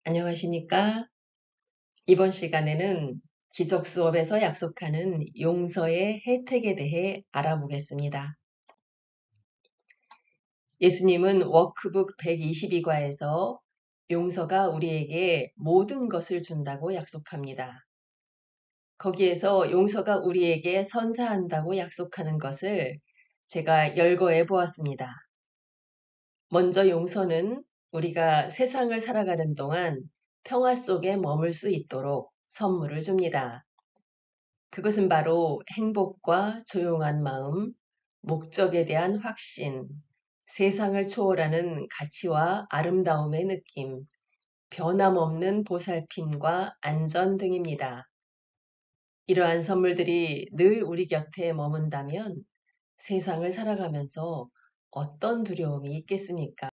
안녕하십니까? 이번 시간에는 기적 수업에서 약속하는 용서의 혜택에 대해 알아보겠습니다. 예수님은 워크북 122과에서 용서가 우리에게 모든 것을 준다고 약속합니다. 거기에서 용서가 우리에게 선사한다고 약속하는 것을 제가 열거해 보았습니다. 먼저 용서는 우리가 세상을 살아가는 동안 평화 속에 머물 수 있도록 선물을 줍니다. 그것은 바로 행복과 조용한 마음, 목적에 대한 확신, 세상을 초월하는 가치와 아름다움의 느낌, 변함없는 보살핌과 안전 등입니다. 이러한 선물들이 늘 우리 곁에 머문다면 세상을 살아가면서 어떤 두려움이 있겠습니까?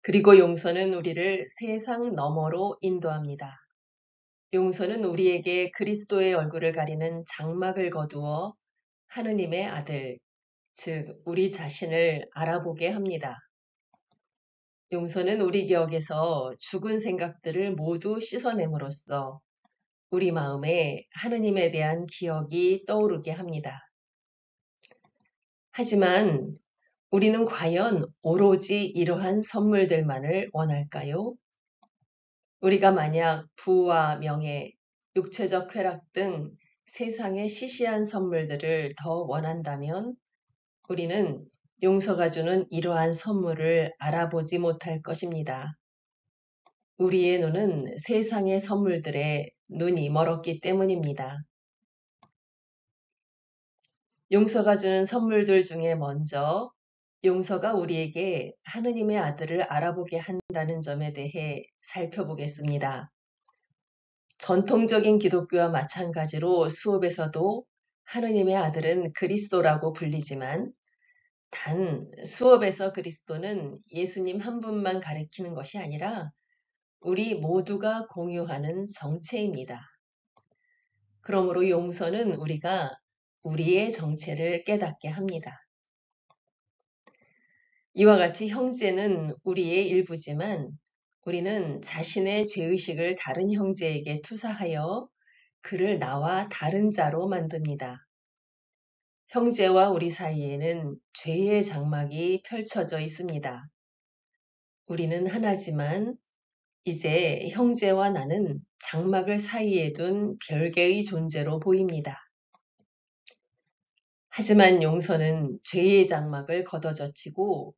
그리고 용서는 우리를 세상 너머로 인도합니다. 용서는 우리에게 그리스도의 얼굴을 가리는 장막을 거두어 하느님의 아들, 즉 우리 자신을 알아보게 합니다. 용서는 우리 기억에서 죽은 생각들을 모두 씻어냄으로써 우리 마음에 하느님에 대한 기억이 떠오르게 합니다. 하지만 우리는 과연 오로지 이러한 선물들만을 원할까요? 우리가 만약 부와 명예, 육체적 쾌락 등 세상의 시시한 선물들을 더 원한다면 우리는 용서가 주는 이러한 선물을 알아보지 못할 것입니다. 우리의 눈은 세상의 선물들에 눈이 멀었기 때문입니다. 용서가 주는 선물들 중에 먼저 용서가 우리에게 하느님의 아들을 알아보게 한다는 점에 대해 살펴보겠습니다. 전통적인 기독교와 마찬가지로 수업에서도 하느님의 아들은 그리스도라고 불리지만 단 수업에서 그리스도는 예수님 한 분만 가리키는 것이 아니라 우리 모두가 공유하는 정체입니다. 그러므로 용서는 우리가 우리의 정체를 깨닫게 합니다. 이와 같이 형제는 우리의 일부지만 우리는 자신의 죄의식을 다른 형제에게 투사하여 그를 나와 다른 자로 만듭니다. 형제와 우리 사이에는 죄의 장막이 펼쳐져 있습니다. 우리는 하나지만 이제 형제와 나는 장막을 사이에 둔 별개의 존재로 보입니다. 하지만 용서는 죄의 장막을 걷어젖히고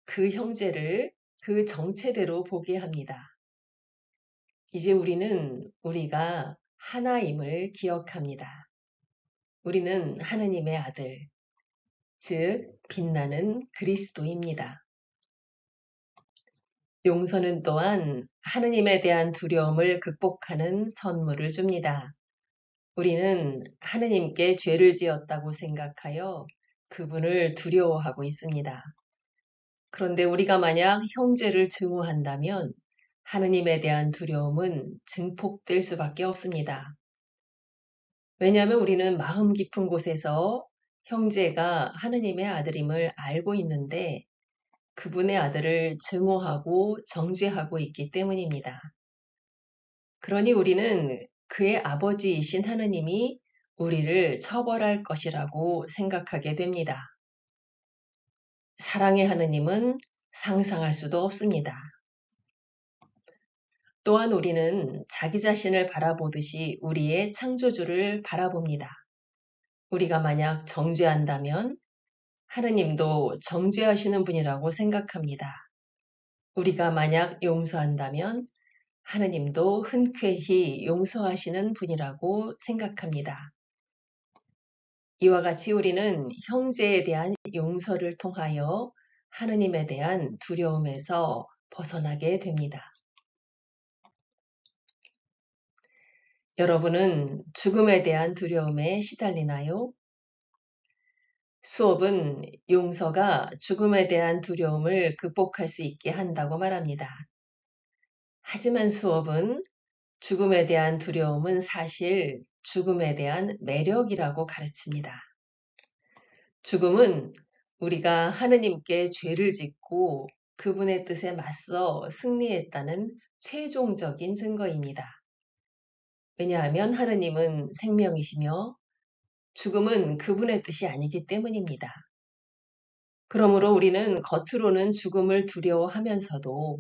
그 형제를 그 정체대로 보게 합니다. 이제 우리는 우리가 하나임을 기억합니다. 우리는 하느님의 아들, 즉 빛나는 그리스도입니다. 용서는 또한 하느님에 대한 두려움을 극복하는 선물을 줍니다. 우리는 하느님께 죄를 지었다고 생각하여 그분을 두려워하고 있습니다. 그런데 우리가 만약 형제를 증오한다면 하느님에 대한 두려움은 증폭될 수밖에 없습니다. 왜냐하면 우리는 마음 깊은 곳에서 형제가 하느님의 아들임을 알고 있는데 그분의 아들을 증오하고 정죄하고 있기 때문입니다. 그러니 우리는 그의 아버지이신 하느님이 우리를 처벌할 것이라고 생각하게 됩니다. 사랑의 하느님은 상상할 수도 없습니다. 또한 우리는 자기 자신을 바라보듯이 우리의 창조주를 바라봅니다. 우리가 만약 정죄한다면 하느님도 정죄하시는 분이라고 생각합니다. 우리가 만약 용서한다면 하느님도 흔쾌히 용서하시는 분이라고 생각합니다. 이와 같이 우리는 형제에 대한 용서를 통하여 하느님에 대한 두려움에서 벗어나게 됩니다. 여러분은 죽음에 대한 두려움에 시달리나요? 수업은 용서가 죽음에 대한 두려움을 극복할 수 있게 한다고 말합니다. 하지만 수업은 죽음에 대한 두려움은 사실 죽음에 대한 매력이라고 가르칩니다. 죽음은 우리가 하느님께 죄를 짓고 그분의 뜻에 맞서 승리했다는 최종적인 증거입니다. 왜냐하면 하느님은 생명이시며 죽음은 그분의 뜻이 아니기 때문입니다. 그러므로 우리는 겉으로는 죽음을 두려워하면서도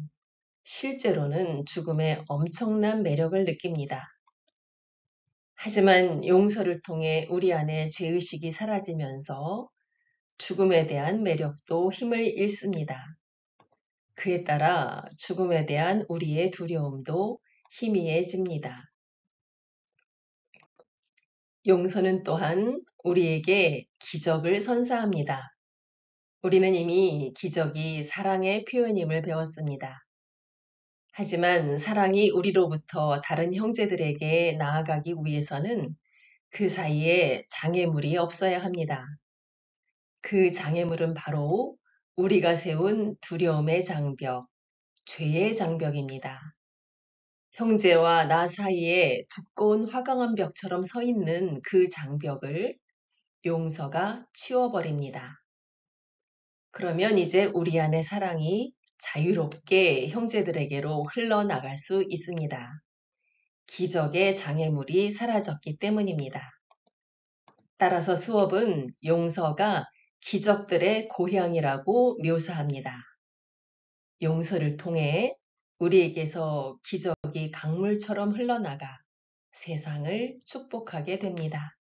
실제로는 죽음의 엄청난 매력을 느낍니다. 하지만 용서를 통해 우리 안에 죄의식이 사라지면서 죽음에 대한 매력도 힘을 잃습니다. 그에 따라 죽음에 대한 우리의 두려움도 희미해집니다. 용서는 또한 우리에게 기적을 선사합니다. 우리는 이미 기적이 사랑의 표현임을 배웠습니다. 하지만 사랑이 우리로부터 다른 형제들에게 나아가기 위해서는 그 사이에 장애물이 없어야 합니다. 그 장애물은 바로 우리가 세운 두려움의 장벽, 죄의 장벽입니다. 형제와 나 사이에 두꺼운 화강한 벽처럼 서 있는 그 장벽을 용서가 치워버립니다. 그러면 이제 우리 안의 사랑이 자유롭게 형제들에게로 흘러나갈 수 있습니다. 기적의 장애물이 사라졌기 때문입니다. 따라서 수업은 용서가 기적들의 고향이라고 묘사합니다. 용서를 통해 우리에게서 기적이 강물처럼 흘러나가 세상을 축복하게 됩니다.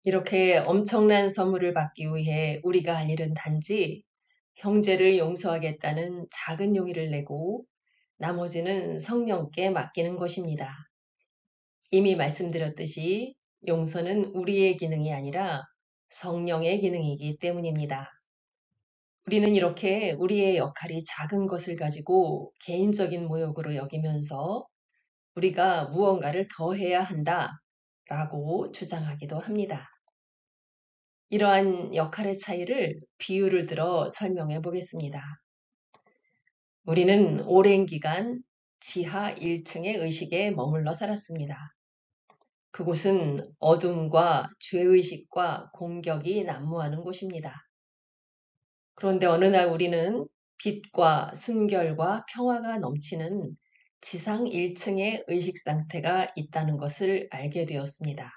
이렇게 엄청난 선물을 받기 위해 우리가 할 일은 단지 형제를 용서하겠다는 작은 용의를 내고 나머지는 성령께 맡기는 것입니다. 이미 말씀드렸듯이 용서는 우리의 기능이 아니라 성령의 기능이기 때문입니다. 우리는 이렇게 우리의 역할이 작은 것을 가지고 개인적인 모욕으로 여기면서 우리가 무언가를 더 해야 한다라고 주장하기도 합니다. 이러한 역할의 차이를 비유를 들어 설명해 보겠습니다. 우리는 오랜 기간 지하 1층의 의식에 머물러 살았습니다. 그곳은 어둠과 죄의식과 공격이 난무하는 곳입니다. 그런데 어느 날 우리는 빛과 순결과 평화가 넘치는 지상 1층의 의식 상태가 있다는 것을 알게 되었습니다.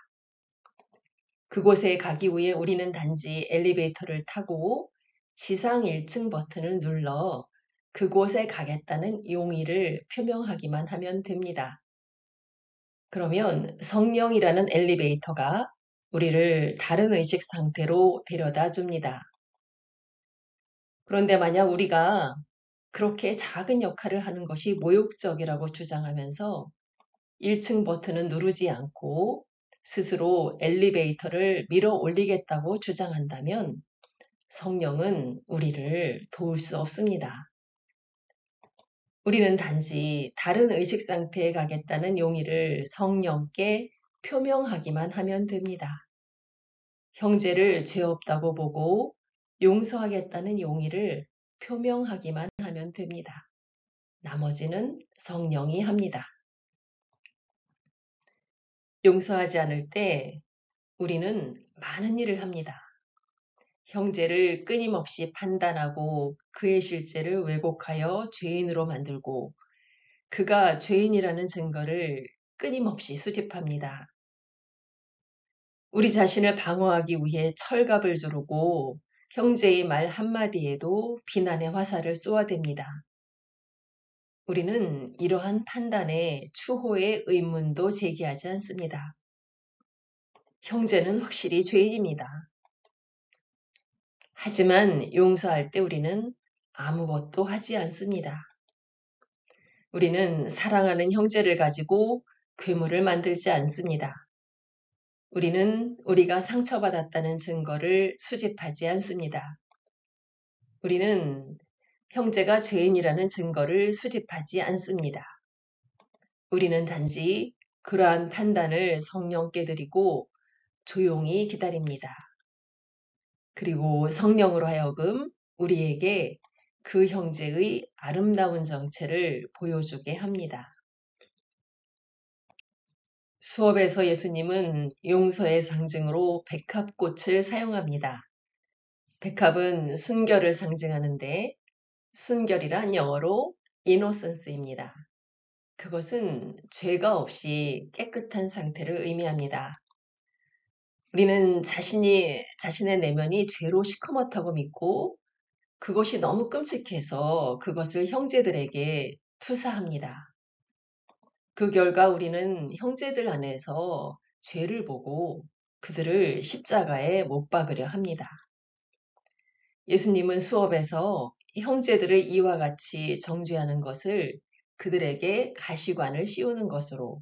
그곳에 가기 위해 우리는 단지 엘리베이터를 타고 지상 1층 버튼을 눌러 그곳에 가겠다는 용의를 표명하기만 하면 됩니다. 그러면 성령이라는 엘리베이터가 우리를 다른 의식 상태로 데려다 줍니다. 그런데 만약 우리가 그렇게 작은 역할을 하는 것이 모욕적이라고 주장하면서 1층 버튼은 누르지 않고 스스로 엘리베이터를 밀어 올리겠다고 주장한다면 성령은 우리를 도울 수 없습니다. 우리는 단지 다른 의식 상태에 가겠다는 용의를 성령께 표명하기만 하면 됩니다. 형제를 죄 없다고 보고 용서하겠다는 용의를 표명하기만 하면 됩니다. 나머지는 성령이 합니다. 용서하지 않을 때 우리는 많은 일을 합니다. 형제를 끊임없이 판단하고 그의 실제를 왜곡하여 죄인으로 만들고 그가 죄인이라는 증거를 끊임없이 수집합니다. 우리 자신을 방어하기 위해 철갑을 두르고 형제의 말 한마디에도 비난의 화살을 쏘아댑니다. 우리는 이러한 판단에 추호의 의문도 제기하지 않습니다. 형제는 확실히 죄인입니다. 하지만 용서할 때 우리는 아무것도 하지 않습니다. 우리는 사랑하는 형제를 가지고 괴물을 만들지 않습니다. 우리는 우리가 상처받았다는 증거를 수집하지 않습니다. 우리는 형제가 죄인이라는 증거를 수집하지 않습니다. 우리는 단지 그러한 판단을 성령께 드리고 조용히 기다립니다. 그리고 성령으로 하여금 우리에게 그 형제의 아름다운 정체를 보여주게 합니다. 수업에서 예수님은 용서의 상징으로 백합꽃을 사용합니다. 백합은 순결을 상징하는데 순결이란 영어로 innocence입니다. 그것은 죄가 없이 깨끗한 상태를 의미합니다. 우리는 자신의 내면이 죄로 시커멓다고 믿고 그것이 너무 끔찍해서 그것을 형제들에게 투사합니다. 그 결과 우리는 형제들 안에서 죄를 보고 그들을 십자가에 못 박으려 합니다. 예수님은 수업에서 형제들을 이와 같이 정죄하는 것을 그들에게 가시관을 씌우는 것으로,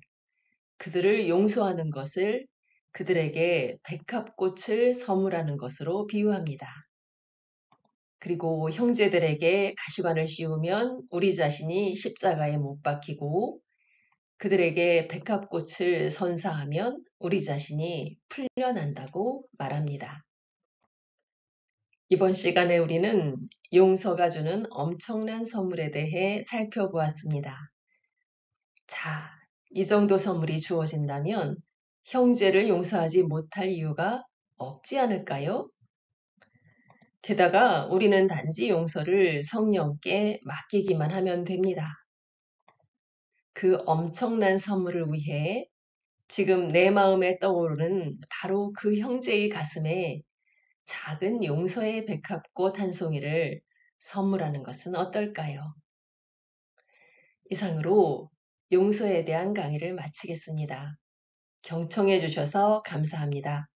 그들을 용서하는 것을 그들에게 백합꽃을 선물하는 것으로 비유합니다. 그리고 형제들에게 가시관을 씌우면 우리 자신이 십자가에 못 박히고, 그들에게 백합꽃을 선사하면 우리 자신이 풀려난다고 말합니다. 이번 시간에 우리는 용서가 주는 엄청난 선물에 대해 살펴보았습니다. 자, 이 정도 선물이 주어진다면 형제를 용서하지 못할 이유가 없지 않을까요? 게다가 우리는 단지 용서를 성령께 맡기기만 하면 됩니다. 그 엄청난 선물을 위해 지금 내 마음에 떠오르는 바로 그 형제의 가슴에 작은 용서의 백합꽃 한 송이를 선물하는 것은 어떨까요? 이상으로 용서에 대한 강의를 마치겠습니다. 경청해 주셔서 감사합니다.